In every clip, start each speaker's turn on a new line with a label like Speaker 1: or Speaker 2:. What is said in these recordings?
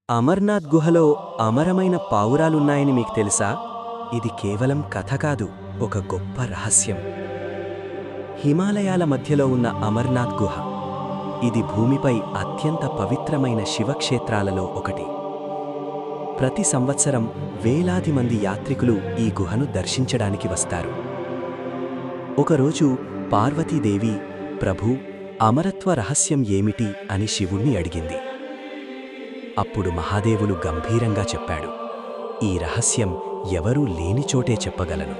Speaker 1: అమర్నాథ్ గుహలో అమరమైన పావురాలున్నాయని మీకు తెలుసా? ఇది కేవలం కథ కాదు, ఒక గొప్ప రహస్యం. హిమాలయాల మధ్యలో ఉన్న అమర్నాథ్ గుహ. ఇది భూమిపై అత్యంత పవిత్రమైన శివక్షేత్రాలలో ఒకటి. ప్రతి సంవత్సరం వేలాది మంది యాత్రికులు ఈ గుహను దర్శించడానికి వస్తారు. ఒకరోజు పార్వతీదేవి, ప్రభూ, అమరత్వ రహస్యం ఏమిటి అని శివుణ్ణి అడిగింది. అప్పుడు మహాదేవులు గంభీరంగా చెప్పాడు, ఈ రహస్యం ఎవరూ లేనిచోటే చెప్పగలను.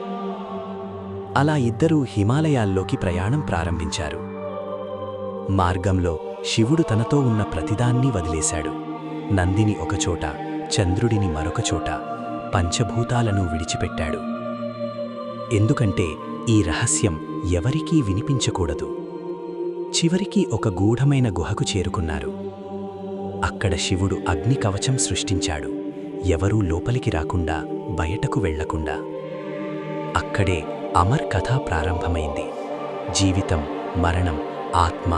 Speaker 1: అలా ఇద్దరూ హిమాలయాల్లోకి ప్రయాణం ప్రారంభించారు. మార్గంలో శివుడు తనతో ఉన్న ప్రతిదాన్ని వదిలేశాడు. నందిని ఒకచోట, చంద్రుడిని మరొకచోట, పంచభూతాలను విడిచిపెట్టాడు. ఎందుకంటే ఈ రహస్యం ఎవరికీ వినిపించకూడదు. చివరికి ఒక గూఢమైన గుహకు చేరుకున్నారు. అక్కడ శివుడు అగ్ని కవచం సృష్టించాడు, ఎవరూ లోపలికి రాకుండా, బయటకు వెళ్లకుండా. అక్కడే అమర్ కథ ప్రారంభమైంది. జీవితం, మరణం, ఆత్మ,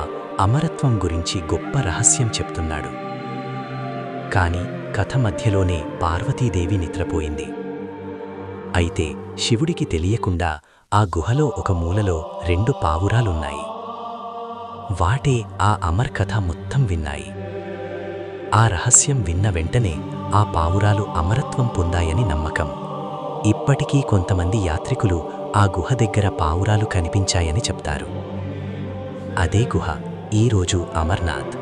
Speaker 1: అమరత్వం గురించి గొప్ప రహస్యం చెప్తున్నాడు. కాని కథ మధ్యలోనే పార్వతీదేవి నిద్రపోయింది. అయితే శివుడికి తెలియకుండా ఆ గుహలో ఒక మూలలో 2 పావురాలున్నాయి. వాటే ఆ అమర్ కథ మొత్తం విన్నాయి. ఆ రహస్యం విన్న వెంటనే ఆ పావురాలు అమరత్వం పొందాయని నమ్మకం. ఇప్పటికీ కొంతమంది యాత్రికులు ఆ గుహ దగ్గర పావురాలు కనిపించాయని చెప్తారు. అదే గుహ ఈరోజు అమర్నాథ్.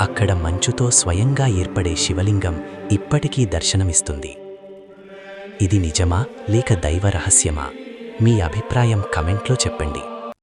Speaker 1: అక్కడ మంచుతో స్వయంగా ఏర్పడే శివలింగం ఇప్పటికీ దర్శనమిస్తుంది. ఇది నిజమా లేక దైవ రహస్యమా? మీ అభిప్రాయం కమెంట్లో చెప్పండి.